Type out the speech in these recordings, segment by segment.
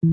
Good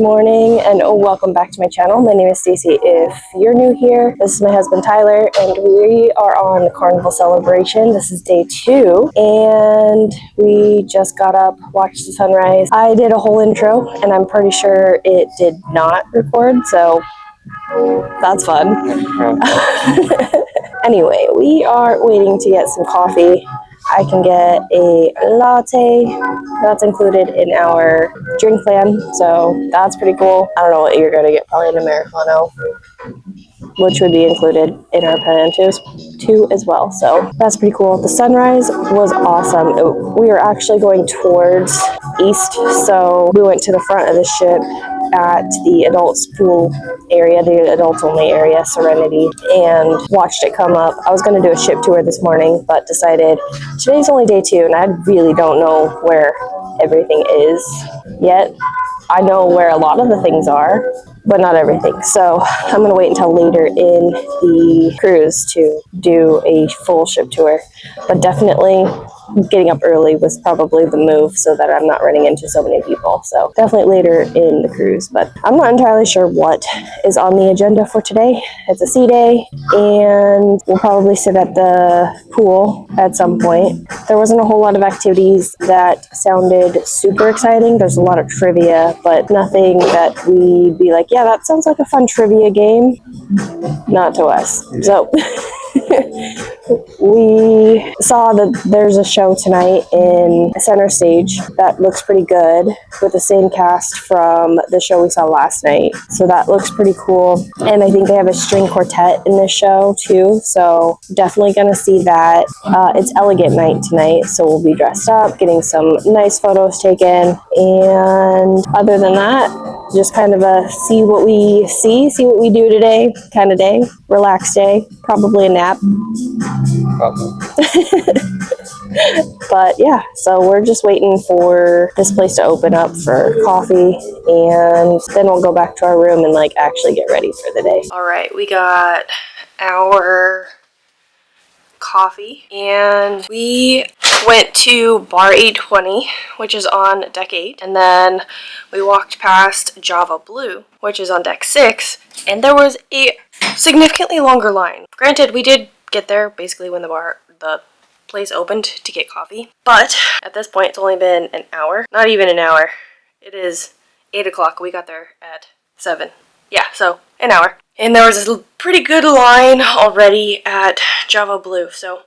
morning and welcome back to my channel. My name is Stacy. If you're new here, this is my husband Tyler and we are on Carnival Celebration. This is day 2 and we just got up, watched the sunrise. I did a whole intro and I'm pretty sure it did not record, so that's fun. Anyway, we are waiting to get some coffee. I can get a latte. That's included in our drink plan, so that's pretty cool. I don't know what you're going to get, probably an Americano, which would be included in our plan too as well. So that's pretty cool. The sunrise was awesome. We were actually going towards east, so we went to the front of the ship at the adults pool area, the adults only area, Serenity, and watched it come up. I was going to do a ship tour this morning, but decided today's only day 2 and I really don't know where everything is yet. I know where a lot of the things are, but not everything. So I'm going to wait until later in the cruise to do a full ship tour. But definitely getting up early was probably the move so that I'm not running into so many people. So definitely later in the cruise. But I'm not entirely sure what is on the agenda for today. It's a sea day and we'll probably sit at the pool at some point. There wasn't a whole lot of activities that sounded super exciting. There's a lot of trivia, but nothing that we'd be like, yeah, that sounds like a fun trivia game. Not to us. So we saw that there's a show tonight in Center Stage that looks pretty good with the same cast from the show we saw last night. So that looks pretty cool. And I think they have a string quartet in this show too. So definitely going to see that. It's elegant night tonight. So we'll be dressed up, getting some nice photos taken. And other than that, just kind of a see what we do today kind of day. Relaxed day, probably a nap. But yeah, so we're just waiting for this place to open up for coffee and then we'll go back to our room and like actually get ready for the day. All right, we got our coffee and we went to bar 820, which is on deck 8, and then we walked past Java Blue, which is on deck 6, and there was a significantly longer line. Granted, we did get there basically when the place opened to get coffee, but at this point it's only been an hour. Not even an hour. It is 8 o'clock. We got there at 7. Yeah, so an hour. And there was a pretty good line already at Java Blue, so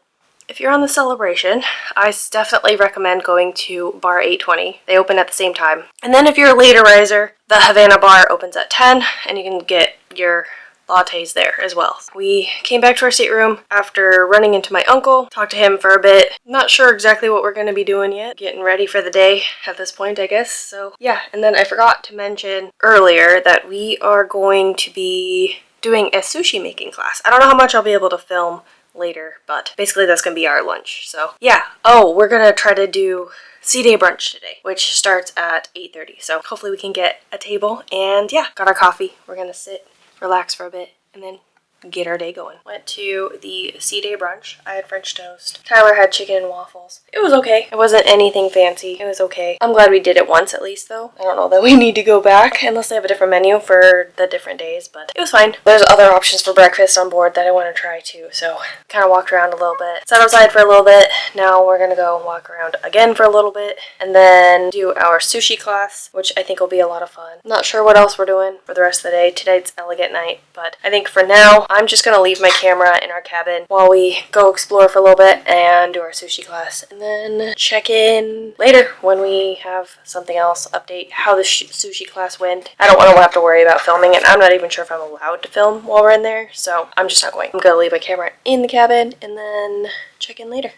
if you're on the Celebration, I definitely recommend going to bar 820. They open at the same time. And then if you're a later riser, the Havana bar opens at 10 and you can get your lattes there as well. We came back to our stateroom after running into my uncle, talked to him for a bit. Not sure exactly what we're going to be doing yet. Getting ready for the day at this point, I guess. So yeah, and then I forgot to mention earlier that we are going to be doing a sushi making class. I don't know how much I'll be able to film later, but basically that's gonna be our lunch. So yeah. Oh, we're gonna try to do sea day brunch today, which starts at 8:30. So hopefully we can get a table, and yeah, got our coffee. We're gonna sit, relax for a bit, and then get our day going. Went to the C-Day brunch. I had French toast. Tyler had chicken and waffles. It was okay. It wasn't anything fancy. It was okay. I'm glad we did it once at least though. I don't know that we need to go back unless they have a different menu for the different days, but it was fine. There's other options for breakfast on board that I want to try too, so kind of walked around a little bit. Sat outside for a little bit. Now we're gonna go walk around again for a little bit and then do our sushi class, which I think will be a lot of fun. Not sure what else we're doing for the rest of the day. Tonight's elegant night, but I think for now I'm just gonna leave my camera in our cabin while we go explore for a little bit and do our sushi class, and then check in later when we have something else, update how the sushi class went. I don't want to have to worry about filming it. I'm not even sure if I'm allowed to film while we're in there, so I'm just not going. I'm gonna leave my camera in the cabin and then check in later.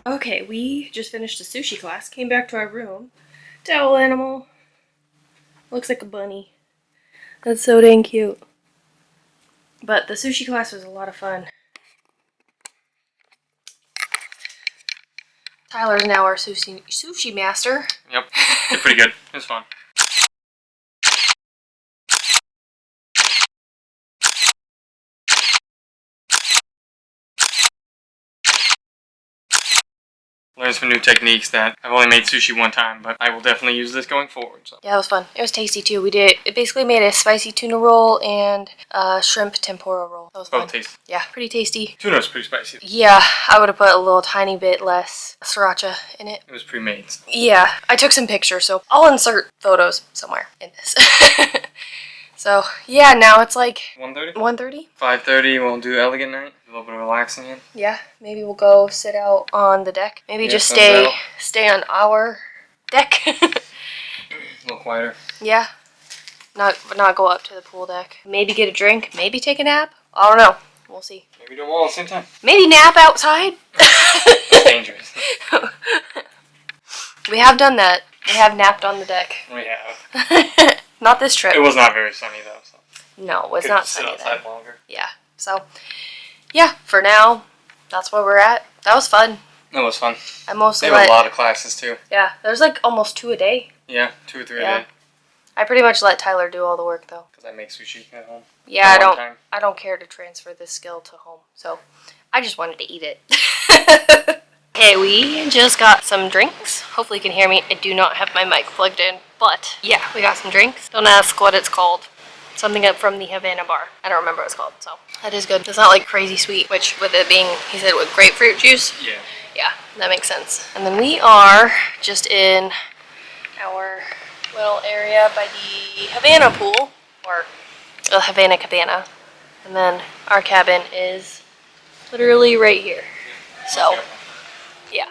Okay, we just finished a sushi class, came back to our room. Towel animal. Looks like a bunny. That's so dang cute. But the sushi class was a lot of fun. Tyler's now our sushi master. Yep, did pretty good. It was fun. Learned some new techniques that I've only made sushi one time, but I will definitely use this going forward. So. Yeah, it was fun. It was tasty too. It basically made a spicy tuna roll and a shrimp tempura roll. That was fun. Both tasty. Yeah, pretty tasty. Tuna's pretty spicy. Yeah, I would have put a little tiny bit less sriracha in it. It was pre-made. Yeah, I took some pictures, so I'll insert photos somewhere in this. So, yeah, now it's like 1:30? 1:30? 5:30, we'll do elegant night. A little bit of relaxing in. Yeah, maybe we'll go sit out on the deck. Maybe Yeah, just sun's stay on our deck. A little quieter. Yeah. Not go up to the pool deck. Maybe get a drink. Maybe take a nap. I don't know. We'll see. Maybe do them all at the same time. Maybe nap outside. It's dangerous. We have done that. We have napped on the deck. We have. Not this trip. It was not very sunny though. So. No, it was Could not sit sunny outside then. longer. Yeah. So, yeah, for now, that's where we're at. That was fun. It was fun. I mostly They have a lot of classes too. Yeah, there's like almost 2 a day. Yeah, 2 or 3 Yeah. a day. I pretty much let Tyler do all the work though. Because I make sushi at home. Yeah, At one time. I don't care to transfer this skill to home. So, I just wanted to eat it. Okay, we just got some drinks. Hopefully you can hear me. I do not have my mic plugged in, but yeah, we got some drinks. Don't ask what it's called. Something up from the Havana bar. I don't remember what it's called, so that is good. It's not like crazy sweet, which with it being, he said, with grapefruit juice. Yeah. Yeah, that makes sense. And then we are just in our little area by the Havana pool, or the Havana Cabana. And then our cabin is literally right here. So, yeah.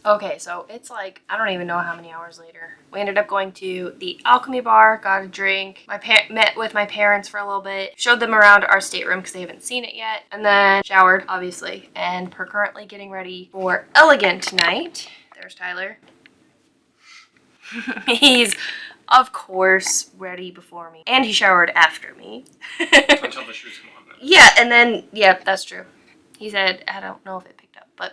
Okay, so it's like, I don't even know how many hours later. We ended up going to the Alchemy Bar, got a drink, met with my parents for a little bit, showed them around our stateroom because they haven't seen it yet, and then showered, obviously, and we're currently getting ready for Elegant tonight. There's Tyler. He's, of course, ready before me, and he showered after me. Until the shoes come on. Then. Yeah, and then, yeah, that's true. He said, I don't know if it picked up, but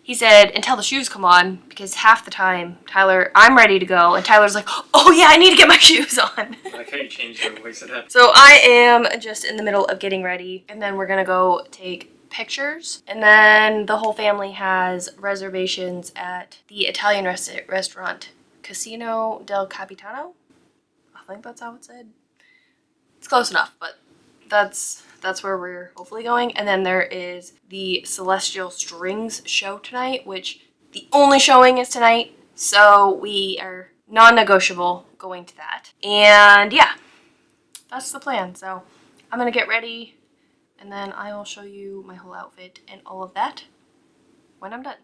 he said, until the shoes come on, because half the time, Tyler, I'm ready to go, and Tyler's like, oh yeah, I need to get my shoes on. I like how you changed your voice to that. So I am just in the middle of getting ready, and then we're gonna go take pictures, and then the whole family has reservations at the Italian restaurant Casino del Capitano. I think that's how it's said. It's close enough, but that's where we're hopefully going. And then there is the Celestial Strings show tonight, which the only showing is tonight, so we are non-negotiable going to that. And yeah, that's the plan. So I'm gonna get ready, and then I will show you my whole outfit and all of that when I'm done.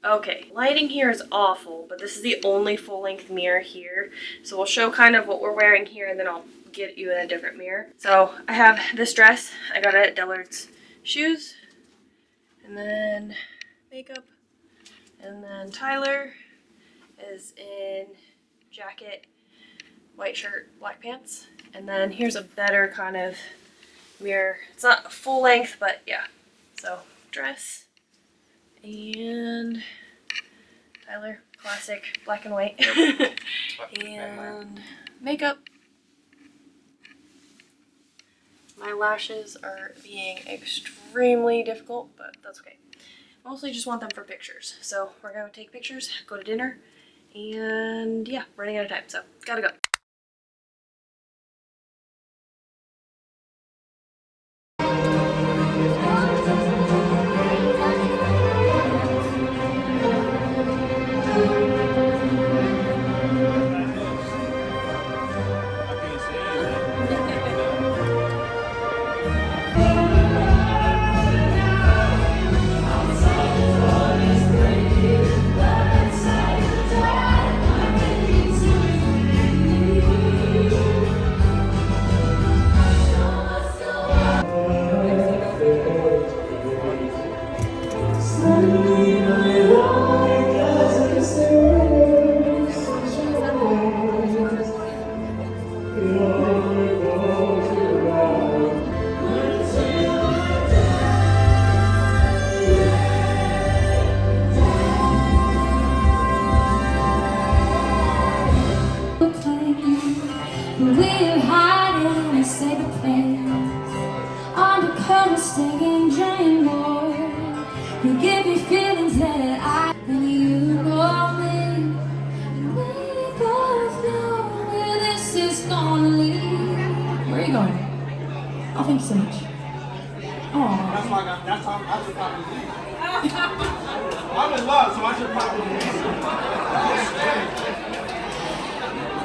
Okay, lighting here is awful, but this is the only full-length mirror here. So we'll show kind of what we're wearing here, and then I'll get you in a different mirror. So I have this dress. I got it at Dillard's. Shoes, and then makeup, and then Tyler is in jacket, white shirt, black pants. And then here's a better kind of mirror. It's not full length, but yeah. So dress. And Tyler, classic black and white. Yep. And makeup. My lashes are being extremely difficult, but that's okay. Mostly just want them for pictures. So we're going to take pictures, go to dinner, and yeah, running out of time, so gotta go. That's why I should probably leave. I'm in love, so I should probably leave.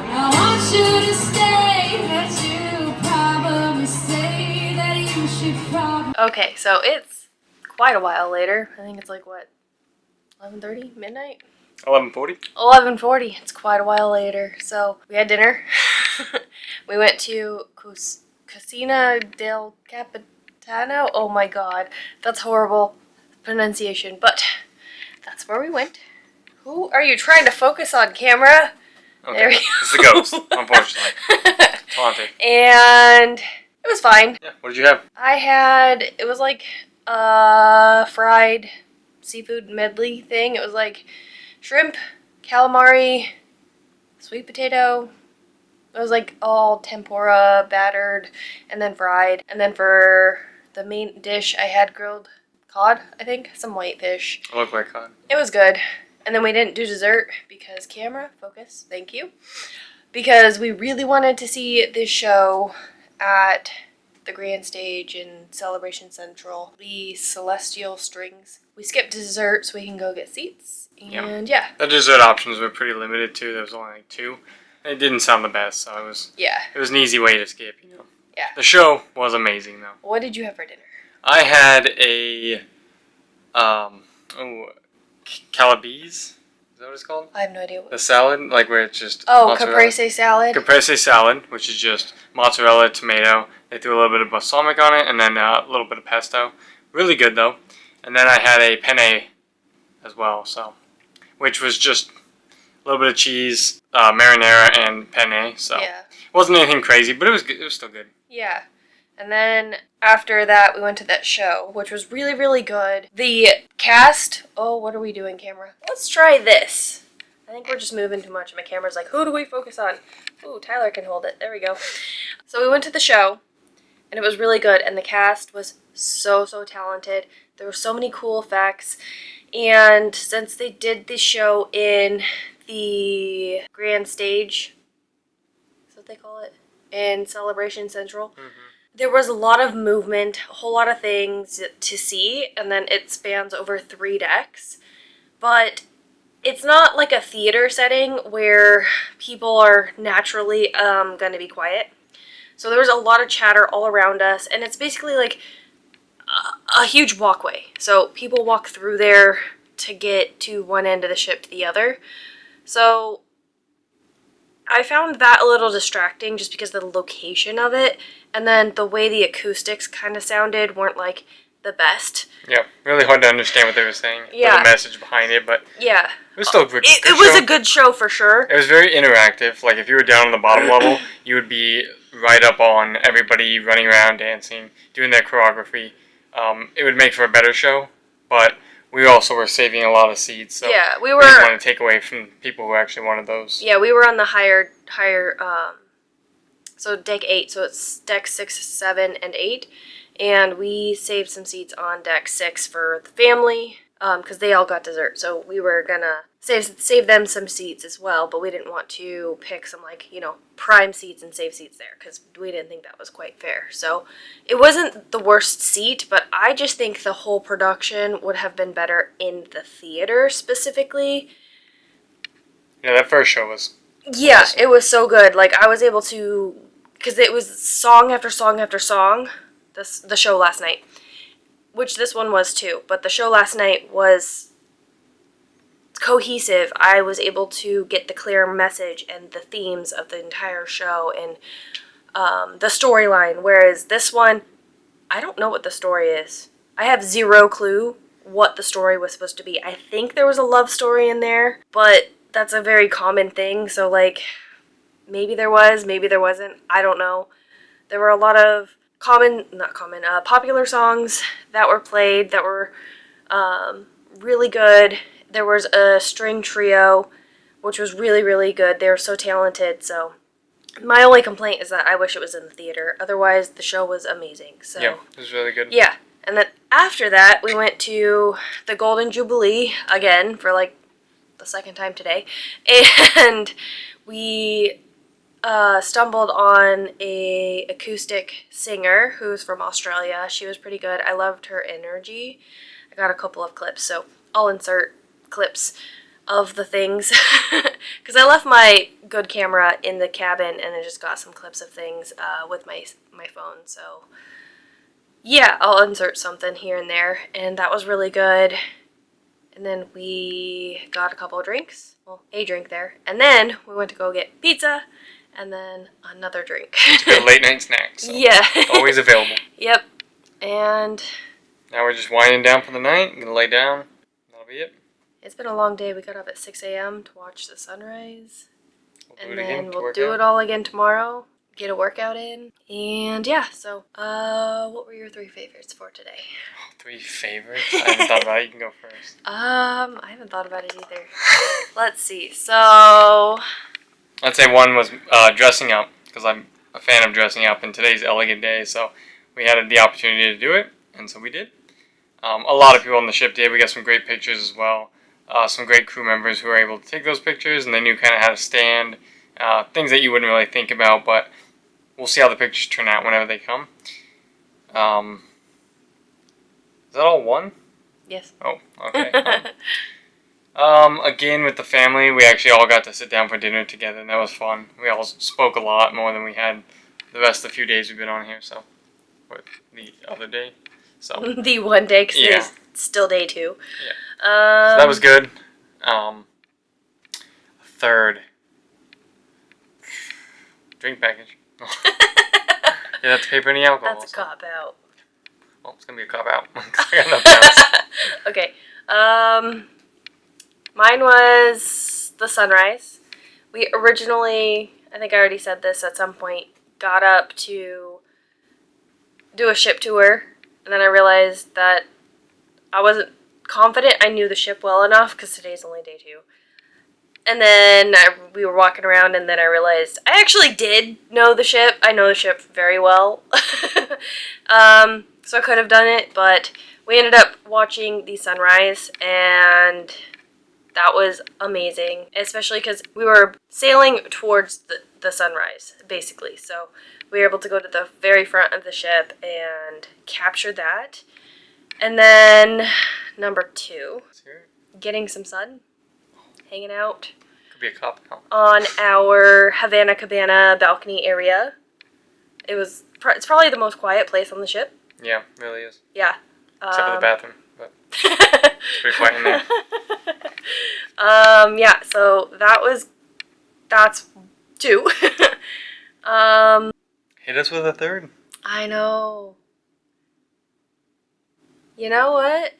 I want you to stay, but you probably say that you should probably. Okay, so it's quite a while later. I think it's like what, 11:30, midnight? 11:40. 11:40. It's quite a while later. So we had dinner. We went to Cocina del Capitano. Oh my god, that's horrible pronunciation, but that's where we went. Who are you trying to focus on, camera? Okay. There we It's the ghost, unfortunately. It's haunted. And it was fine. Yeah. What did you have? It was like fried seafood medley thing. It was like shrimp, calamari, sweet potato. It was like all tempura, battered, and then fried. And then for the main dish, I had grilled cod, I think. Some white fish. I look like cod. It was good. And then we didn't do dessert because camera, focus, thank you. Because we really wanted to see this show at the grand stage in Celebration Central, the Celestial Strings. We skipped dessert so we can go get seats. And yeah. The dessert options were pretty limited too. There was only like 2. It didn't sound the best, so it was an easy way to skip, you know. Yeah. The show was amazing though. What did you have for dinner? I had a calabrese. Is that what it's called? I have no idea. The salad, like where it's just caprese salad. Caprese salad, which is just mozzarella, tomato. They threw a little bit of balsamic on it, and then a little bit of pesto. Really good though. And then I had a penne as well, which was just a little bit of cheese, marinara, and penne. So yeah. It wasn't anything crazy, but it was good. It was still good. Yeah. And then after that, we went to that show, which was really, really good. The cast, what are we doing, camera? Let's try this. I think we're just moving too much. My camera's like, who do we focus on? Ooh, Tyler can hold it. There we go. So we went to the show, and it was really good. And the cast was so, so talented. There were so many cool effects. And since they did the show in the grand stage, is that what they call it? In Celebration Central. Mm-hmm. There was a lot of movement, a whole lot of things to see, and then it spans over 3 decks. But it's not like a theater setting where people are naturally going to be quiet. So there was a lot of chatter all around us, and it's basically like a huge walkway. So people walk through there to get to one end of the ship to the other. So I found that a little distracting just because of the location of it, and then the way the acoustics kind of sounded weren't like the best. Yeah, really hard to understand what they were saying. Yeah. The message behind it, but yeah, it was still a good it was a good show for sure. It was very interactive. Like if you were down on the bottom level, you would be right up on everybody running around, dancing, doing their choreography. It would make for a better show, but we also were saving a lot of seats, so yeah, we didn't want to take away from people who actually wanted those. Yeah, we were on the higher, so deck 8, so it's deck 6, 7, and 8, and we saved some seats on deck 6 for the family, because they all got dessert, so we were gonna save them some seats as well, but we didn't want to pick some, like, you know, prime seats and save seats there, because we didn't think that was quite fair. So it wasn't the worst seat, but I just think the whole production would have been better in the theater specifically. Yeah, that first show was awesome. It was so good. Like, I was able to, because it was song after song after song, the show last night, which this one was too, but the show last night was cohesive. I was able to get the clear message and the themes of the entire show and the storyline, whereas this one, I don't know what the story is. I have zero clue what the story was supposed to be. I think there was a love story in there, but that's a very common thing, so like maybe there was, maybe there wasn't, I don't know. There were a lot of popular songs that were played that were really good. There was a string trio, which was really, really good. They were so talented. So my only complaint is that I wish it was in the theater. Otherwise, the show was amazing. So yeah, it was really good. Yeah. And then after that, we went to the Golden Jubilee again for like the second time today. And we stumbled on a acoustic singer who's from Australia. She was pretty good. I loved her energy. I got a couple of clips, so I'll insert clips of the things because I left my good camera in the cabin and I just got some clips of things with my phone. So yeah, I'll insert something here and there, and that was really good. And then we got a couple of drinks, well, a drink there, and then we went to go get pizza, and then another drink. It's a good late night snack. So Yeah. always available. Yep. And now we're just winding down for the night. I'm gonna lay down. That'll be it. it's been a long day. We got up at 6 a.m. to watch the sunrise. We'll And then we'll do it all again tomorrow. Get a workout in. And yeah, so what were your 3 favorites for today? 3 favorites? I haven't thought about it. You can go first. I haven't thought about it either. Let's see. So I'd say one was dressing up, because I'm a fan of dressing up, and today's elegant day, so we had the opportunity to do it, and so we did. A lot of people on the ship did. We got some great pictures as well. Some great crew members who were able to take those pictures, and they knew kind of how to stand. Things that you wouldn't really think about, but we'll see how the pictures turn out whenever they come. Is that all one? yes. Oh, okay. Again, with the family, we actually all got to sit down for dinner together, and that was fun. We all spoke a lot more than we had the rest of the few days we've been on here, so. Or the other day. So. The one day, because Yeah. it's still day 2. Yeah. So that was good. Third. Drink package. Yeah, that's paper and the alcohol. That's a cop out. Well, it's going to be a cop out. I got nothing else. Okay. Mine was the sunrise. We originally, I think I already said this at some point, got up to do a ship tour, and then I realized that I wasn't confident I knew the ship well enough, because today's only day 2. And then we were walking around, and then I realized I actually did know the ship. I know the ship very well. So I could have done it, but we ended up watching the sunrise, and that was amazing, especially because we were sailing towards the sunrise, basically. So we were able to go to the very front of the ship and capture that. And then number 2, getting some sun, hanging out Could be a cop out. on our Havana Cabana balcony area. It's probably the most quiet place on the ship. Yeah, really is. Yeah. Except for the bathroom, but it's pretty quiet in there. Yeah, so that's 2. Hit us with a third. I know. You know what?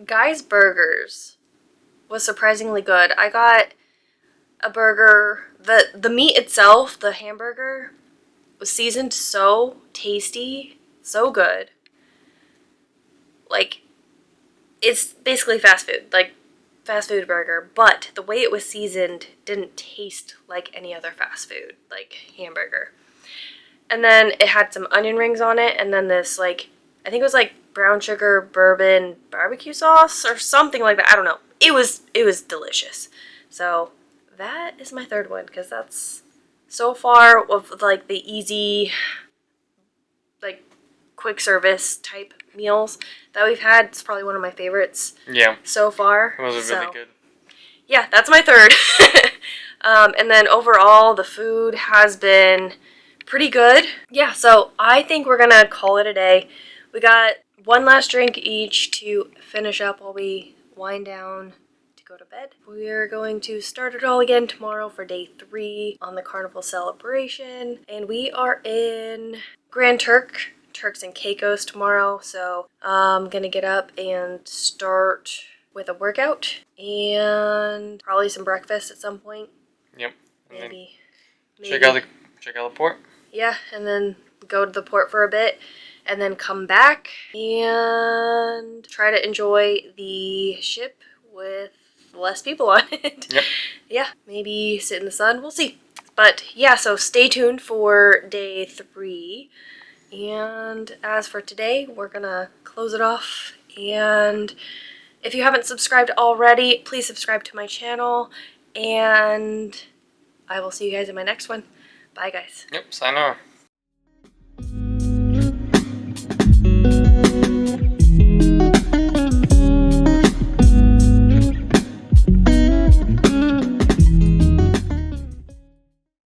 Guy's Burgers was surprisingly good. I got a burger. The meat itself, the hamburger, was seasoned so tasty, so good. Like, it's basically fast food, like fast food burger, but the way it was seasoned didn't taste like any other fast food, like hamburger. And then it had some onion rings on it, and then this, like, I think it was like brown sugar bourbon barbecue sauce or something like that. I don't know. It was delicious. So that is my third one, because that's so far of like the easy, like, quick service type meals that we've had. It's probably one of my favorites. Yeah. So far. It was really good. Yeah, that's my third. And then overall, the food has been pretty good. Yeah, so I think we're gonna call it a day. We got one last drink each to finish up while we wind down to go to bed. We're going to start it all again tomorrow for day 3 on the Carnival Celebration. And we are in Grand Turks and Caicos tomorrow. So I'm gonna get up and start with a workout and probably some breakfast at some point. Yep. And Maybe. check out the port. Yeah, and then go to the port for a bit, and then come back and try to enjoy the ship with less people on it. Yep. Yeah, maybe sit in the sun. We'll see. But yeah, so stay tuned for day 3. And as for today, we're gonna close it off. And if you haven't subscribed already, please subscribe to my channel. And I will see you guys in my next one. Bye, guys. Yep, sayonara.